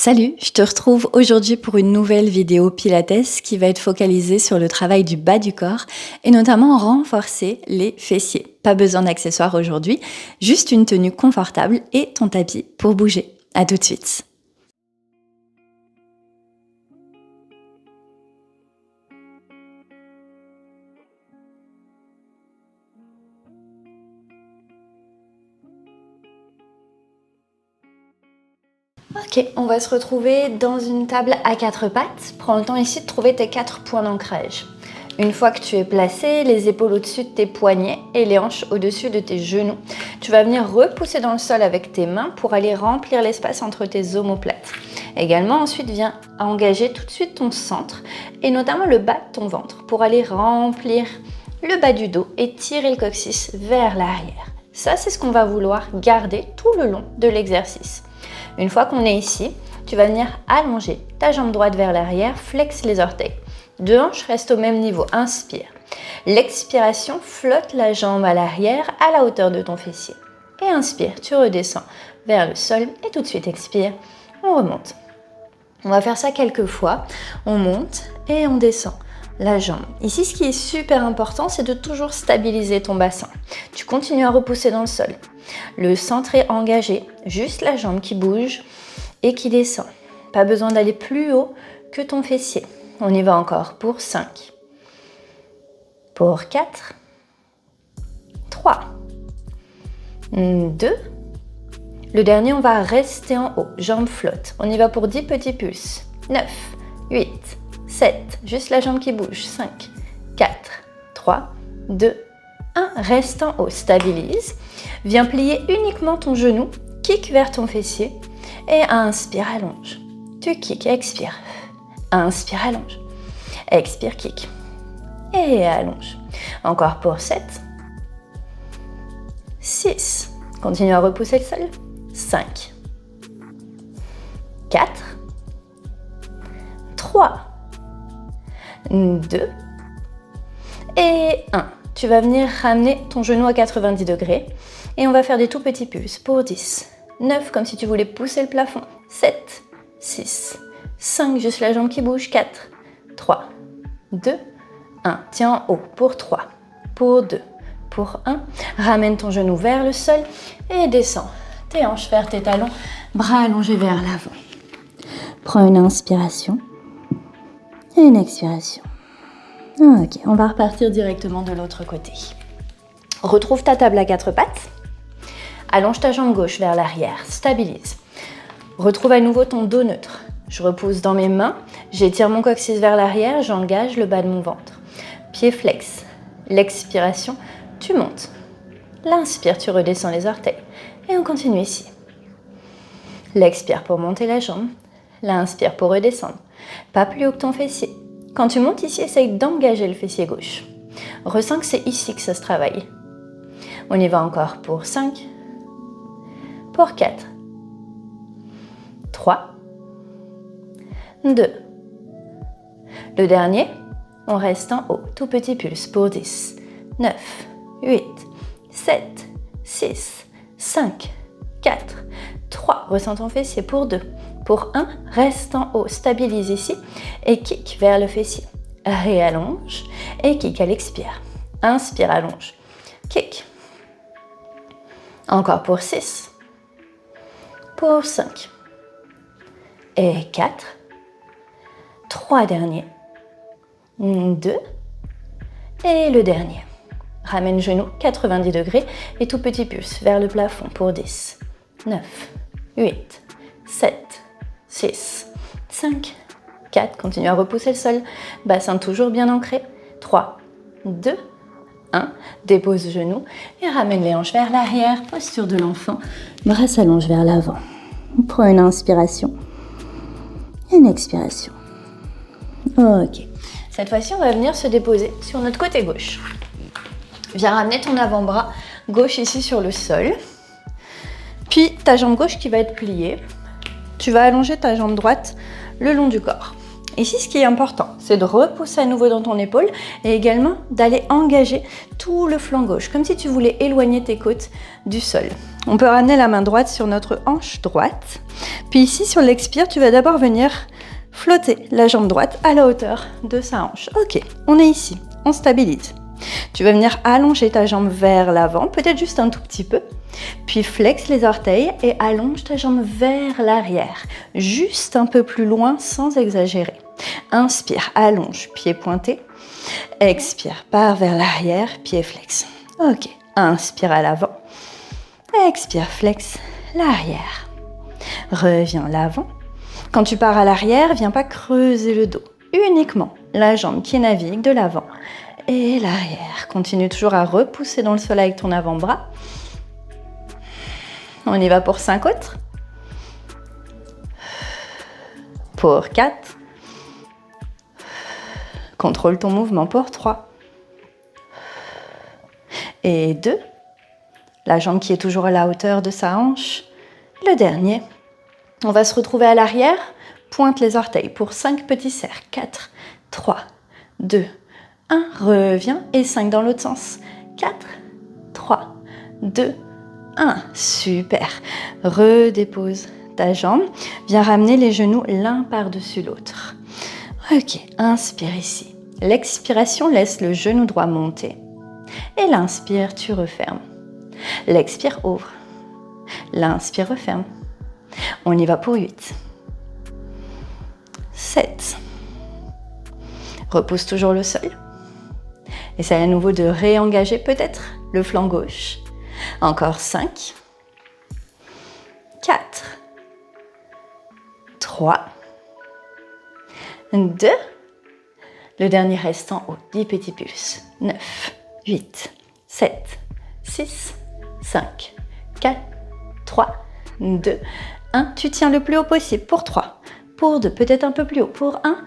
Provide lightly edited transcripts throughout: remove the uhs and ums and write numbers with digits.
Salut, je te retrouve aujourd'hui pour une nouvelle vidéo Pilates qui va être focalisée sur le travail du bas du corps et notamment renforcer les fessiers. Pas besoin d'accessoires aujourd'hui, juste une tenue confortable et ton tapis pour bouger. À tout de suite. Ok, on va se retrouver dans une table à quatre pattes. Prends le temps ici de trouver tes 4 points d'ancrage. Une fois que tu es placé, les épaules au-dessus de tes poignets et les hanches au-dessus de tes genoux, tu vas venir repousser dans le sol avec tes mains pour aller remplir l'espace entre tes omoplates. Également, ensuite, viens engager tout de suite ton centre et notamment le bas de ton ventre pour aller remplir le bas du dos et tirer le coccyx vers l'arrière. Ça, c'est ce qu'on va vouloir garder tout le long de l'exercice. Une fois qu'on est ici, tu vas venir allonger ta jambe droite vers l'arrière, flexe les orteils. Deux hanches restent au même niveau, inspire. L'expiration, flotte la jambe à l'arrière à la hauteur de ton fessier. Et inspire, tu redescends vers le sol et tout de suite expire, on remonte. On va faire ça quelques fois, on monte et on descend la jambe. Ici, ce qui est super important, c'est de toujours stabiliser ton bassin. Tu continues à repousser dans le sol. Le centre est engagé, juste la jambe qui bouge et qui descend. Pas besoin d'aller plus haut que ton fessier. On y va encore pour 5, pour 4, 3, 2. Le dernier, on va rester en haut, jambes flottent. On y va pour 10 petits pulses. 9, 8, 7, juste la jambe qui bouge. 5, 4, 3, 2, 1. Reste en haut, stabilise. Viens plier uniquement ton genou, kick vers ton fessier et inspire, allonge. Tu kick, expire. Inspire, allonge. Expire, kick. Et allonge. Encore pour 7, 6. Continue à repousser le sol. 5, 4, 3, 2 et 1. Tu vas venir ramener ton genou à 90 degrés et on va faire des tout petits pulses pour 10, 9 comme si tu voulais pousser le plafond, 7, 6, 5, juste la jambe qui bouge, 4, 3, 2, 1. Tiens en haut pour 3, pour 2, pour 1. Ramène ton genou vers le sol et descends. Tes hanches vers tes talons, bras allongés vers l'avant. Prends une inspiration et une expiration. Ok, on va repartir directement de l'autre côté. Retrouve ta table à quatre pattes. Allonge ta jambe gauche vers l'arrière, stabilise. Retrouve à nouveau ton dos neutre. Je repousse dans mes mains, j'étire mon coccyx vers l'arrière, j'engage le bas de mon ventre. Pied flex. L'expiration, tu montes. L'inspire, tu redescends les orteils. Et on continue ici. L'expire pour monter la jambe. L'inspire pour redescendre. Pas plus haut que ton fessier. Quand tu montes ici, essaye d'engager le fessier gauche. Ressens que c'est ici que ça se travaille. On y va encore pour 5, pour 4, 3, 2. Le dernier, on reste en haut. Tout petit pulse pour 10, 9, 8, 7, 6, 5, 4, 3. Ressens ton fessier pour 2. Pour 1, reste en haut, stabilise ici et kick vers le fessier. Réallonge et kick à l'expire. Inspire, allonge. Kick. Encore pour 6. Pour 5. Et 4. 3 derniers. 2. Et le dernier. Ramène genou 90 degrés et tout petit pulse vers le plafond pour 10, 9, 8, 7, 6, 5, 4, continue à repousser le sol, bassin toujours bien ancré, 3, 2, 1, dépose genou et ramène les hanches vers l'arrière, posture de l'enfant, bras s'allongent vers l'avant. Prends une inspiration et une expiration. Ok, cette fois-ci on va venir se déposer sur notre côté gauche. Viens ramener ton avant-bras gauche ici sur le sol, puis ta jambe gauche qui va être pliée. Tu vas allonger ta jambe droite le long du corps. Ici, ce qui est important, c'est de repousser à nouveau dans ton épaule et également d'aller engager tout le flanc gauche, comme si tu voulais éloigner tes côtes du sol. On peut ramener la main droite sur notre hanche droite. Puis ici, sur l'expire, tu vas d'abord venir flotter la jambe droite à la hauteur de sa hanche. Ok, on est ici, on stabilise. Tu vas venir allonger ta jambe vers l'avant, peut-être juste un tout petit peu. Puis flexe les orteils et allonge ta jambe vers l'arrière, juste un peu plus loin sans exagérer. Inspire, allonge, pied pointé. Expire, pars vers l'arrière, pied flex. Ok, inspire à l'avant. Expire, flex l'arrière. Reviens l'avant. Quand tu pars à l'arrière, viens pas creuser le dos. Uniquement la jambe qui navigue de l'avant et l'arrière. Continue toujours à repousser dans le sol avec ton avant-bras. On y va pour 5 autres. Pour 4. Contrôle ton mouvement pour 3. Et 2. La jambe qui est toujours à la hauteur de sa hanche. Le dernier. On va se retrouver à l'arrière. Pointe les orteils pour 5 petits cercles. 4, 3, 2, 1. Reviens. Et 5 dans l'autre sens. 4, 3, 2, 1. Super. Redépose ta jambe. Viens ramener les genoux l'un par-dessus l'autre. Ok, inspire ici. L'expiration laisse le genou droit monter. Et l'inspire, tu refermes. L'expire, ouvre. L'inspire, referme. On y va pour 8. 7. Repousse toujours le sol. Essaye à nouveau de réengager peut-être le flanc gauche. Encore 5. 4. 3. 2. Le dernier reste en haut. 10 petits pulses. 9, 8, 7, 6, 5, 4, 3, 2, 1. Tu tiens le plus haut possible pour 3. Pour 2, peut-être un peu plus haut. Pour 1,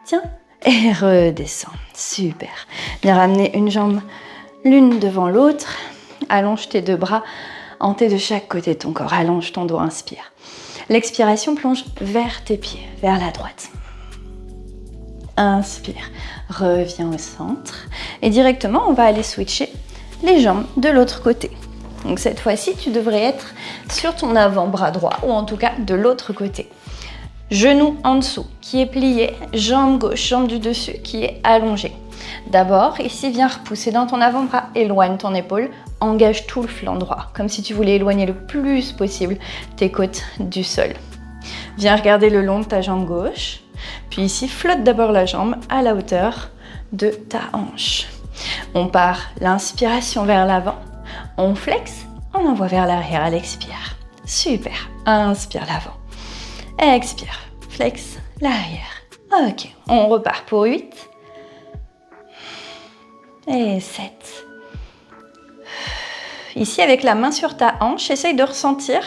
tiens. Et redescends. Super. Viens ramener une jambe l'une devant l'autre. Allonge tes 2 bras en T de chaque côté de ton corps. Allonge ton dos, inspire. L'expiration plonge vers tes pieds, vers la droite. Inspire, reviens au centre. Et directement, on va aller switcher les jambes de l'autre côté. Donc cette fois-ci, tu devrais être sur ton avant-bras droit, ou en tout cas de l'autre côté. Genou en dessous, qui est plié, jambe gauche, jambe du dessus, qui est allongée. D'abord, ici, viens repousser dans ton avant-bras, éloigne ton épaule, engage tout le flanc droit, comme si tu voulais éloigner le plus possible tes côtes du sol. Viens regarder le long de ta jambe gauche, puis ici, flotte d'abord la jambe à la hauteur de ta hanche. On part l'inspiration vers l'avant, on flexe, on envoie vers l'arrière à l'expire. Super, inspire l'avant, expire, flex l'arrière. Ok, on repart pour 8 et 7. Ici, avec la main sur ta hanche, essaye de ressentir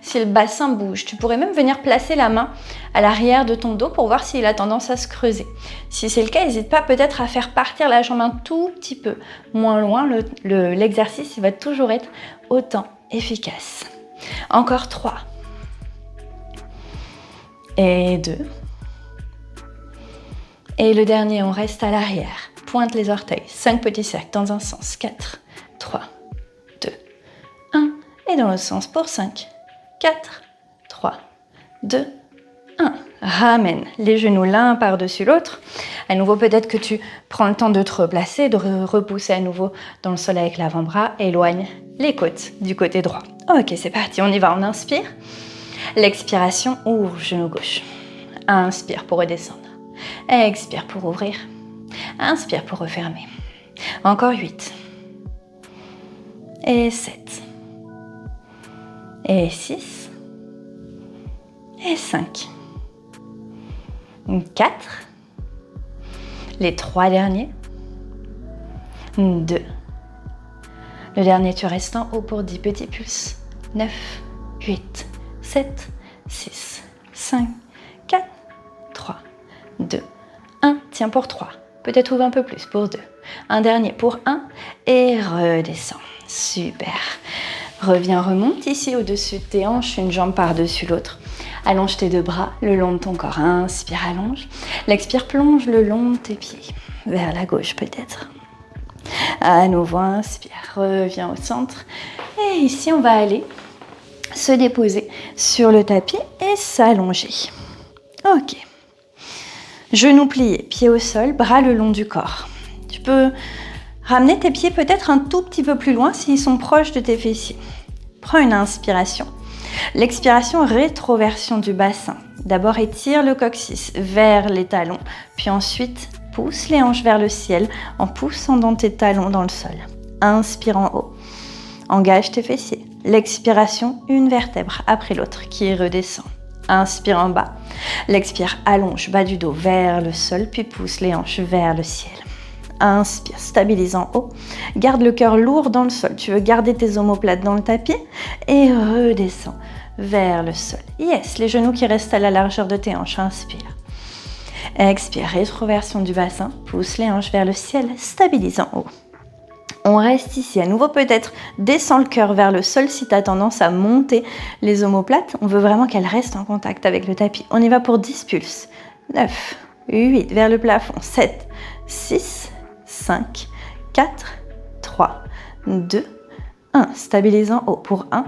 si le bassin bouge. Tu pourrais même venir placer la main à l'arrière de ton dos pour voir s'il a tendance à se creuser. Si c'est le cas, n'hésite pas peut-être à faire partir la jambe un tout petit peu moins loin. L'exercice va toujours être autant efficace. Encore 3. Et 2. Et le dernier, on reste à l'arrière. Pointe les orteils. 5 petits cercles dans un sens. 4, 3, 2, 1. Et dans l'autre sens pour 5, 4, 3, 2, 1. Ramène les genoux l'un par-dessus l'autre. À nouveau, peut-être que tu prends le temps de te replacer, de repousser à nouveau dans le sol avec l'avant-bras. Éloigne les côtes du côté droit. Ok, c'est parti, on y va. On inspire. L'expiration, ouvre genou gauche. Inspire pour redescendre. Expire pour ouvrir. Inspire pour refermer. Encore 8. Et 7. Et 6. Et 5. 4. Les 3 derniers. 2. Le dernier, tu restes en haut pour 10 petits pulses. 9, 8, 7, 6, 5, 4, 3, 2, 1. Tiens pour 3. Peut-être ouvre un peu plus pour 2. Un dernier pour 1 et redescends. Super. Reviens, remonte ici au-dessus de tes hanches, une jambe par-dessus l'autre. Allonge tes deux bras le long de ton corps. Inspire, allonge. L'expire, plonge le long de tes pieds. Vers la gauche peut-être. À nouveau, inspire. Reviens au centre. Et ici, on va aller se déposer sur le tapis et s'allonger. Ok. Genoux pliés, pieds au sol, bras le long du corps. Tu peux ramener tes pieds peut-être un tout petit peu plus loin s'ils sont proches de tes fessiers. Prends une inspiration. L'expiration, rétroversion du bassin. D'abord, étire le coccyx vers les talons, puis ensuite, pousse les hanches vers le ciel en poussant dans tes talons dans le sol. Inspire en haut. Engage tes fessiers. L'expiration, une vertèbre après l'autre qui redescend. Inspire en bas. L'expire, allonge bas du dos vers le sol, puis pousse les hanches vers le ciel. Inspire, stabilise en haut. Garde le cœur lourd dans le sol. Tu veux garder tes omoplates dans le tapis et redescends vers le sol. Yes, les genoux qui restent à la largeur de tes hanches. Inspire. Expire, rétroversion du bassin. Pousse les hanches vers le ciel. Stabilise en haut. On reste ici. À nouveau, peut-être descends le cœur vers le sol si tu as tendance à monter les omoplates. On veut vraiment qu'elles restent en contact avec le tapis. On y va pour 10 pulses. 9, 8, vers le plafond. 7, 6, 5, 4, 3, 2, 1. Stabilise en haut pour 1.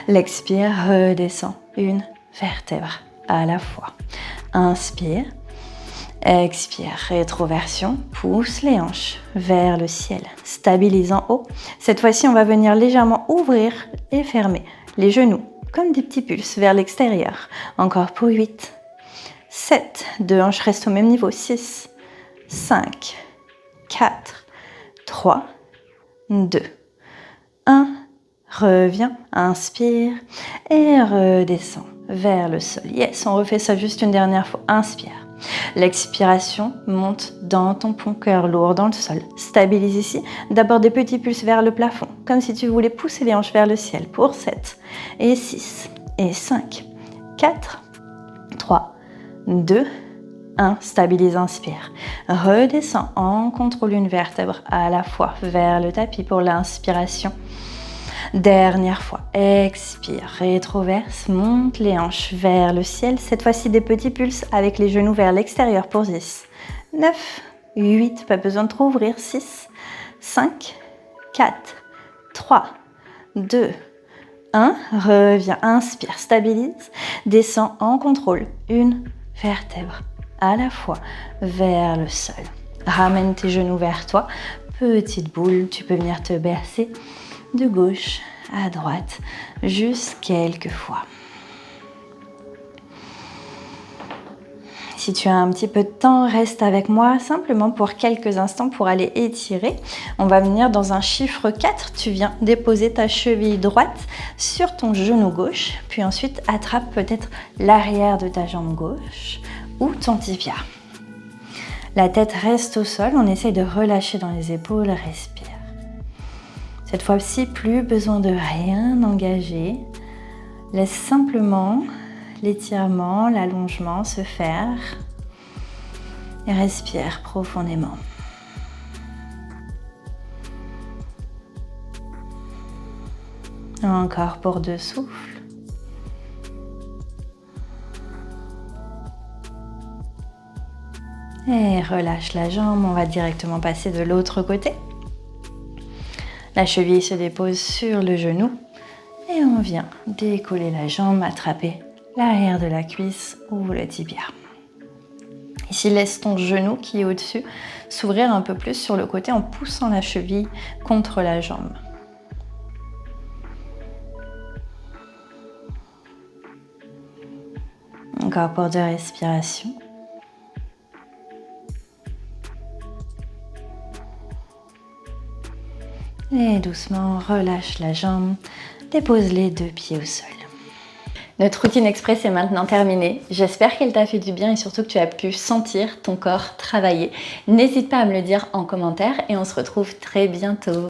L'expire, redescend une vertèbre à la fois. Inspire. Expire, rétroversion, pousse les hanches vers le ciel. Stabilise en haut. Cette fois-ci, on va venir légèrement ouvrir et fermer les genoux, comme des petits pulses vers l'extérieur. Encore pour 8, 7, 2 hanches restent au même niveau, 6, 5, 4, 3, 2, 1. Reviens, inspire et redescends vers le sol. Yes, on refait ça juste une dernière fois. Inspire. L'expiration monte dans ton cœur lourd dans le sol. Stabilise ici. D'abord des petits pulses vers le plafond, comme si tu voulais pousser les hanches vers le ciel pour 7 et 6 et 5, 4, 3, 2, 1. Stabilise, inspire. Redescends en contrôle une vertèbre à la fois vers le tapis pour l'inspiration. Dernière fois, expire, rétroverse, monte les hanches vers le ciel. Cette fois-ci, des petits pulses avec les genoux vers l'extérieur pour 10, 9, 8, pas besoin de trop ouvrir, 6, 5, 4, 3, 2, 1. Reviens, inspire, stabilise, descends en contrôle, une vertèbre à la fois vers le sol. Ramène tes genoux vers toi, petite boule, tu peux venir te bercer de gauche à droite, juste quelques fois. Si tu as un petit peu de temps, reste avec moi simplement pour quelques instants pour aller étirer. On va venir dans un chiffre 4. Tu viens déposer ta cheville droite sur ton genou gauche, puis ensuite attrape peut-être l'arrière de ta jambe gauche ou ton tibia. La tête reste au sol, on essaye de relâcher dans les épaules, respire. Cette fois-ci, plus besoin de rien engager. Laisse simplement l'étirement, l'allongement se faire. Et respire profondément. Encore pour 2 souffles. Et relâche la jambe, on va directement passer de l'autre côté. La cheville se dépose sur le genou et on vient décoller la jambe, attraper l'arrière de la cuisse ou le tibia. Ici, laisse ton genou qui est au-dessus s'ouvrir un peu plus sur le côté en poussant la cheville contre la jambe. Encore pour 2 respirations. Et doucement, relâche la jambe, dépose les 2 pieds au sol. Notre routine express est maintenant terminée. J'espère qu'elle t'a fait du bien et surtout que tu as pu sentir ton corps travailler. N'hésite pas à me le dire en commentaire et on se retrouve très bientôt.